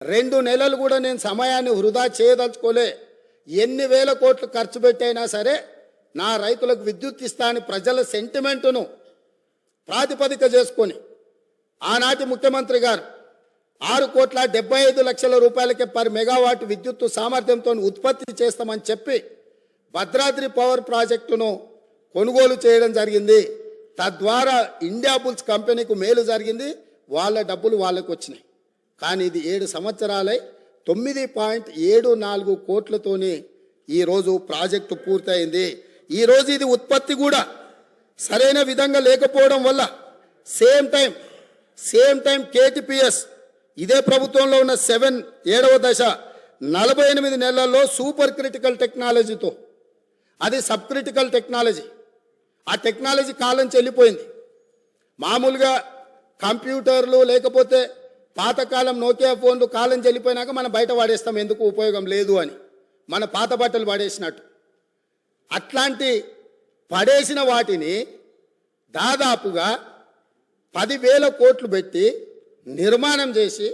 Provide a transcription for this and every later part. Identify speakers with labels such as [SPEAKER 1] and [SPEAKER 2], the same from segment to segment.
[SPEAKER 1] 2 నెలలు కూడా నేను సమయాన్ని వృధా చేయదలుచుకోలే. ఎన్ని వేల కోట్లు ఖర్చు పెట్టైనా సరే నా రైతులకు విద్యుత్ ఇస్తానని ప్రజల సెంటిమెంటును ప్రాతిపదిక చేసుకొని ఆనాటి ముఖ్యమంత్రి గారు 6,75,00,000 రూపాయలకే పర్ మెగావాట్ విద్యుత్తు సామర్థ్యంతో ఉత్పత్తి చేస్తామని చెప్పి భద్రాద్రి పవర్ ప్రాజెక్టును కొనుగోలు చేయడం జరిగింది. తద్వారా ఇండియా బుల్స్ కంపెనీకి మేలు జరిగింది, వాళ్ళ డబ్బులు వాళ్ళకు వచ్చినాయి. కానీ ఇది 7 సంవత్సరాలై 9.74 కోట్లతోనే ఈరోజు ప్రాజెక్టు పూర్తయింది. ఈరోజు ఇది ఉత్పత్తి కూడా సరైన విధంగా లేకపోవడం వల్ల సేమ్ టైం కేటీపీఎస్ ఇదే ప్రభుత్వంలో ఉన్న 7వ దశ 48 నెలల్లో సూపర్ క్రిటికల్ టెక్నాలజీతో, అది సబ్ క్రిటికల్ టెక్నాలజీ, ఆ టెక్నాలజీ కాలం చెల్లిపోయింది. మామూలుగా కంప్యూటర్లు లేకపోతే పాతకాలం నోకియా ఫోన్లు కాలం చెల్లిపోయినాక మనం బయట వాడేస్తాం, ఎందుకు ఉపయోగం లేదు అని, మన పాత బట్టలు పడేసినట్టు. అట్లాంటి పడేసిన వాటిని దాదాపుగా 10,000 కోట్లు పెట్టి నిర్మాణం చేసి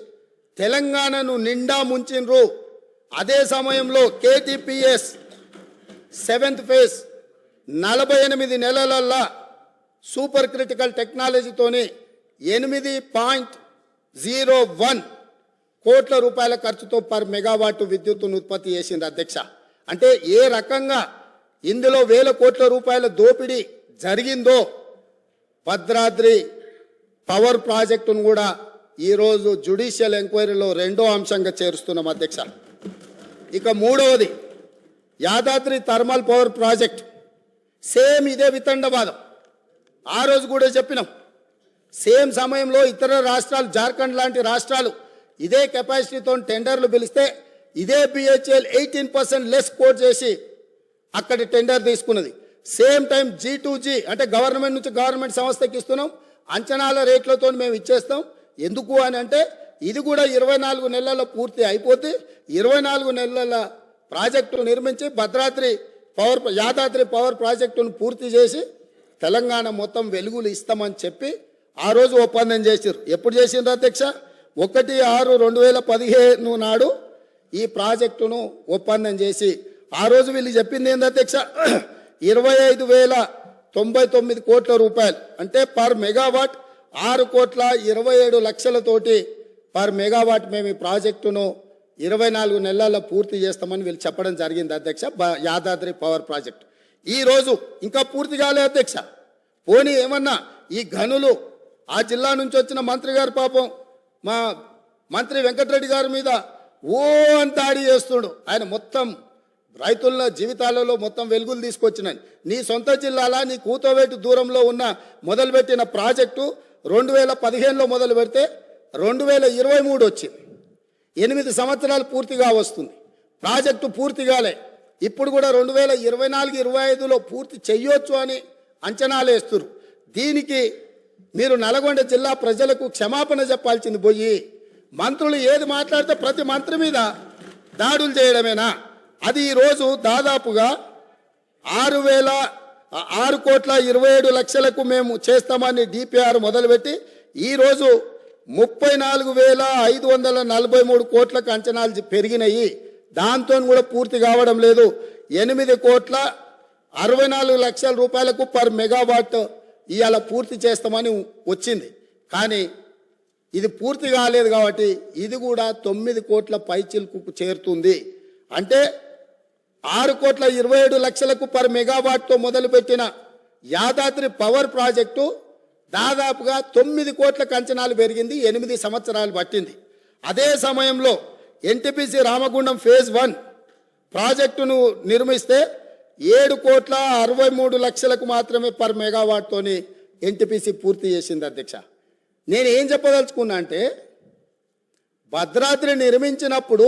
[SPEAKER 1] తెలంగాణను నిండా ముంచిన్రు. అదే సమయంలో కేటీపీఎస్ 7th ఫేజ్ 48 నెలలల్లా సూపర్ క్రిటికల్ టెక్నాలజీతోని 8.01 కోట్ల రూపాయల ఖర్చుతో పర్ మెగావాట్ విద్యుత్తును ఉత్పత్తి చేసింది అధ్యక్ష. అంటే ఏ రకంగా ఇందులో 1,000 కోట్ల రూపాయల దోపిడీ జరిగిందో భద్రాద్రి పవర్ ప్రాజెక్టును కూడా ఈరోజు జ్యుడిషియల్ ఎంక్వైరీలో 2వ అంశంగా చేరుస్తున్నాం అధ్యక్ష. ఇక 3వది Yadadri thermal power project. Same ఇదే వితండవాదం. ఆ రోజు కూడా చెప్పినాం. సేమ్ సమయంలో ఇతర రాష్ట్రాలు, జార్ఖండ్ లాంటి రాష్ట్రాలు ఇదే కెపాసిటీతో టెండర్లు పిలిస్తే ఇదే బిహెచ్ఎల్ 18% లెస్ కోట్ చేసి అక్కడి టెండర్ తీసుకున్నది. సేమ్ టైం G2G అంటే గవర్నమెంట్ నుంచి గవర్నమెంట్ సంస్థకి ఇస్తున్నాం, అంచనాల రేట్లతో మేము ఇచ్చేస్తాం. ఎందుకు అని అంటే ఇది కూడా 24 నెలల్లో పూర్తి అయిపోతే 24 నెలల ప్రాజెక్టు నిర్మించి యాదాద్రి పవర్ ప్రాజెక్టును పూర్తి చేసి తెలంగాణ మొత్తం వెలుగులు ఇస్తామని చెప్పి ఆ రోజు ఒప్పందం చేశారు. ఎప్పుడు చేసిండ్రు అధ్యక్ష? 1/6/2015 నాడు ఈ ప్రాజెక్టును ఒప్పందం చేసి ఆ రోజు వీళ్ళు చెప్పింది ఏంది అధ్యక్ష? 25,099 కోట్ల రూపాయలు అంటే పర్ మెగావాట్ 6,27,00,000తోటి పర్ మెగావాట్ మేము ఈ ప్రాజెక్టును 24 నెలల్లో పూర్తి చేస్తామని వీళ్ళు చెప్పడం జరిగింది అధ్యక్ష. యాదాద్రి పవర్ ప్రాజెక్ట్ ఈరోజు ఇంకా పూర్తి కాలే అధ్యక్ష. పోనీ ఏమన్నా ఈ గనులు ఆ జిల్లా నుంచి వచ్చిన మంత్రి గారు పాపం మా మంత్రి వెంకటరెడ్డి గారి మీద ఓ అంత ఆడి చేస్తుడు. ఆయన మొత్తం రైతుల జీవితాలలో మొత్తం వెలుగులు తీసుకొచ్చినాయి. నీ సొంత జిల్లాలా నీ కూతవేటు దూరంలో ఉన్న మొదలుపెట్టిన ప్రాజెక్టు 2015లో మొదలు పెడితే 2023 వచ్చింది. 8 సంవత్సరాలు పూర్తిగా వస్తుంది. ప్రాజెక్టు పూర్తి కాలే. ఇప్పుడు కూడా 2024-25లో పూర్తి చెయ్యొచ్చు అని అంచనాలు వేస్తున్నారు. దీనికి మీరు నల్గొండ జిల్లా ప్రజలకు క్షమాపణ చెప్పాల్సింది పోయి మంత్రులు ఏది మాట్లాడితే ప్రతి మంత్రి మీద దాడులు చేయడమేనా? అది ఈరోజు దాదాపుగా 6,27,00,000కు మేము చేస్తామని డిపిఆర్ మొదలుపెట్టి ఈరోజు 34,543 కోట్లకు అంచనాలు పెరిగినాయి. దాంతో కూడా పూర్తి కావడం లేదు. 8,64,00,000 రూపాయలకు పర్ మెగావాట్ ఇవాళ పూర్తి చేస్తామని వచ్చింది. కానీ ఇది పూర్తి కాలేదు కాబట్టి ఇది కూడా 9 కోట్ల పైచిలుకు చేరుతుంది. అంటే 6,27,00,000కు పర్ మెగావాట్తో మొదలుపెట్టిన యాదాద్రి పవర్ ప్రాజెక్టు దాదాపుగా 9 కోట్లకు అంచనాలు పెరిగింది. 8 సంవత్సరాలు పట్టింది. అదే సమయంలో ఎన్టీపీసీ రామగుండం ఫేజ్ 1 ప్రాజెక్టును నిర్మిస్తే 7,63,00,000కు మాత్రమే పర్ మెగావాట్తోని ఎన్టీపీసీ పూర్తి చేసింది అధ్యక్ష. నేను ఏం చెప్పదలుచుకున్నా అంటే భద్రాద్రి నిర్మించినప్పుడు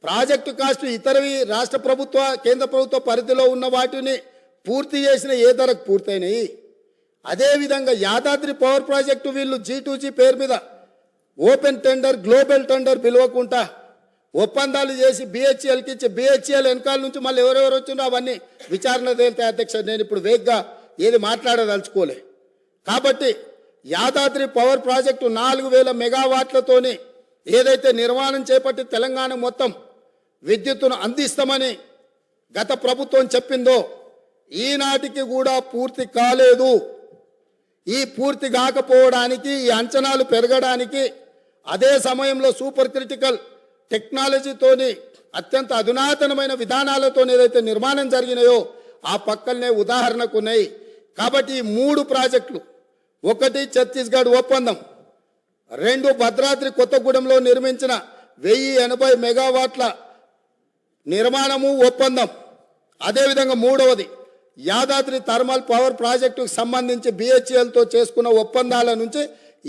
[SPEAKER 1] ప్రాజెక్టు కాస్ట్ ఇతరవి రాష్ట్ర ప్రభుత్వ కేంద్ర ప్రభుత్వ పరిధిలో ఉన్న వాటిని పూర్తి చేసిన ఏ ధరకు పూర్తయినాయి. అదేవిధంగా యాదాద్రి పవర్ ప్రాజెక్టు వీళ్ళు G2G పేరు మీద ఓపెన్ టెండర్, గ్లోబల్ టెండర్ పిలవకుండా ఒప్పందాలు చేసి బిహెచ్ఎల్కి ఇచ్చి బిహెచ్ఎల్ వెనకాల నుంచి మళ్ళీ ఎవరెవరు వచ్చిందో అవన్నీ విచారణ తేలితే అధ్యక్ష. నేను ఇప్పుడు వేగ్గా ఏది మాట్లాడదలుచుకోలే. కాబట్టి యాదాద్రి పవర్ ప్రాజెక్టు 4,000 మెగావాట్లతోని ఏదైతే నిర్మాణం చేపట్టి తెలంగాణ మొత్తం విద్యుత్తును అందిస్తామని గత ప్రభుత్వం చెప్పిందో ఈనాటికి కూడా పూర్తి కాలేదు. ఈ పూర్తి కాకపోవడానికి, ఈ అంచనాలు పెరగడానికి, అదే సమయంలో సూపర్ క్రిటికల్ టెక్నాలజీతోని అత్యంత అధునాతనమైన విధానాలతో ఏదైతే నిర్మాణం జరిగినాయో ఆ పక్కనే ఉదాహరణకు ఉన్నాయి. కాబట్టి ఈ 3 ప్రాజెక్టులు, 1 ఛత్తీస్గఢ్ ఒప్పందం, 2 భద్రాద్రి కొత్తగూడెంలో నిర్మించిన 1080 మెగావాట్ల నిర్మాణము ఒప్పందం, అదేవిధంగా 3వది యాదాద్రి థర్మల్ పవర్ ప్రాజెక్టుకు సంబంధించి బిహెచ్ఎల్తో చేసుకున్న ఒప్పందాల నుంచి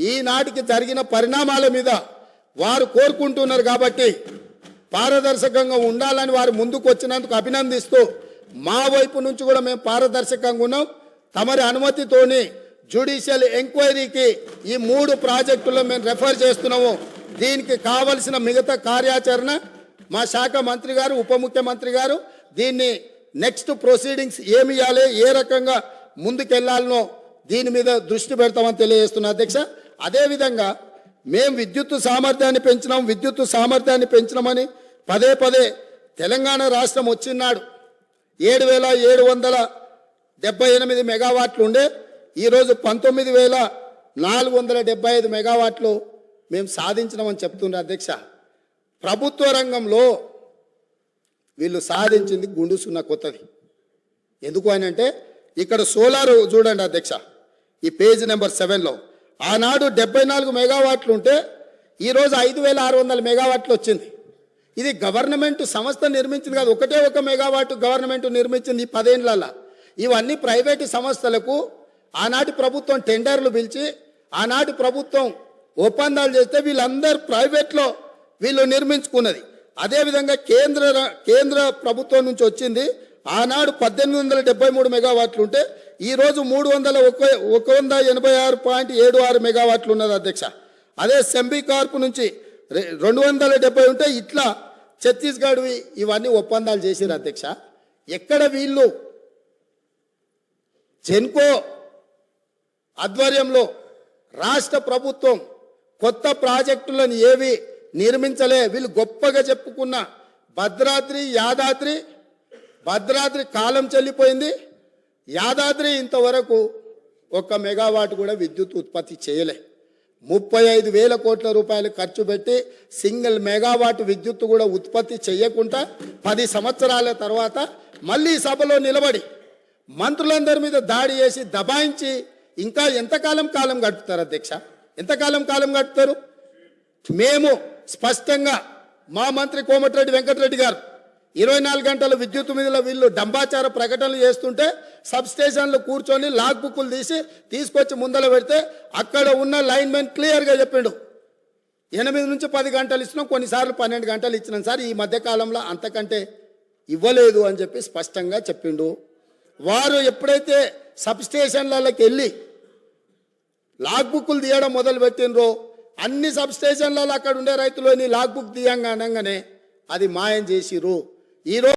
[SPEAKER 1] ఈనాటికి జరిగిన పరిణామాల మీద వారు కోరుకుంటున్నారు. కాబట్టి పారదర్శకంగా ఉండాలని వారు ముందుకు వచ్చినందుకు అభినందిస్తూ మా వైపు నుంచి కూడా మేము పారదర్శకంగా ఉన్నాం. తమరి అనుమతితోని జ్యుడిషియల్ ఎంక్వైరీకి ఈ 3 ప్రాజెక్టుల్లో మేము రెఫర్ చేస్తున్నాము. దీనికి కావలసిన మిగతా కార్యాచరణ మా శాఖ మంత్రి గారు, ఉప ముఖ్యమంత్రి గారు దీన్ని నెక్స్ట్ ప్రొసీడింగ్స్ ఏమి ఇవ్వాలి, ఏ రకంగా ముందుకెళ్లాలనో దీని మీద దృష్టి పెడతామని తెలియజేస్తున్నా అధ్యక్ష. అదేవిధంగా మేము విద్యుత్ సామర్థ్యాన్ని పెంచినామని పదే పదే తెలంగాణ రాష్ట్రం వచ్చినాడు 7,778 మెగావాట్లు ఉండే ఈరోజు 19,475 మెగావాట్లు మేము సాధించినామని చెప్తున్నారు అధ్యక్ష. ప్రభుత్వ రంగంలో వీళ్ళు సాధించింది గుండు సున్నా కొత్తది. ఎందుకు అని అంటే ఇక్కడ సోలార్ చూడండి అధ్యక్ష, ఈ పేజ్ నెంబర్ 7లో ఆనాడు 74 మెగావాట్లు ఉంటే ఈరోజు 5,600 మెగావాట్లు వచ్చింది. ఇది గవర్నమెంట్ సంస్థ నిర్మించింది కాదు, ఒకటే 1 మెగావాట్ గవర్నమెంట్ నిర్మించింది ఈ 10 ఏళ్లలో. ఇవన్నీ ప్రైవేటు సంస్థలకు ఆనాటి ప్రభుత్వం టెండర్లు పిలిచి ఆనాటి ప్రభుత్వం ఒప్పందాలు చేస్తే వీళ్ళందరూ ప్రైవేట్లో వీళ్ళు నిర్మించుకున్నది. అదేవిధంగా కేంద్ర ప్రభుత్వం నుంచి వచ్చింది ఆనాడు 1873 మెగావాట్లు ఉంటే ఈరోజు 186.76 మెగావాట్లు ఉన్నది అధ్యక్ష. అదే సెంబీ కార్పు నుంచి 270 ఉంటే ఇట్లా ఛత్తీస్గఢ్ ఇవన్నీ ఒప్పందాలు చేశారు అధ్యక్ష. ఎక్కడ వీళ్ళు జెన్కో ఆధ్వర్యంలో రాష్ట్ర ప్రభుత్వం కొత్త ప్రాజెక్టులను ఏవి నిర్మించలే. వీళ్ళు గొప్పగా చెప్పుకున్న భద్రాద్రి కాలం చెల్లిపోయింది. యాదాద్రి ఇంతవరకు 1 మెగావాట్ కూడా విద్యుత్ ఉత్పత్తి చేయలే. 35,000 కోట్ల రూపాయలు ఖర్చు పెట్టి సింగిల్ మెగావాట్ విద్యుత్ కూడా ఉత్పత్తి చేయకుండా 10 సంవత్సరాల తర్వాత మళ్ళీ సభలో నిలబడి మంత్రులందరి మీద దాడి చేసి దబాయించి ఇంకా ఎంతకాలం గడుపుతారు అధ్యక్ష? ఎంతకాలం గడుపుతారు? మేము స్పష్టంగా మా మంత్రి కోమటిరెడ్డి వెంకటరెడ్డి గారు 24 గంటల విద్యుత్ మీద వీళ్ళు డంబాచార ప్రకటనలు చేస్తుంటే సబ్ స్టేషన్లు కూర్చొని లాగ్ బుక్కులు తీసుకొచ్చి ముందర పెడితే అక్కడ ఉన్న లైన్మెన్ క్లియర్గా చెప్పిండు 8 నుంచి 10 గంటలు ఇచ్చినాం, కొన్నిసార్లు 12 గంటలు ఇచ్చినాం సార్, ఈ మధ్యకాలంలో అంతకంటే ఇవ్వలేదు అని చెప్పి స్పష్టంగా చెప్పిండు. వారు ఎప్పుడైతే సబ్ స్టేషన్లకి వెళ్ళి లాగ్ బుక్కులు తీయడం మొదలు పెట్టినరో అన్ని సబ్ స్టేషన్లలో అక్కడ ఉండే రైతులని లాగ్ బుక్ తీయంగా అనగానే అది మాయం చేసిరు. ఈరోజు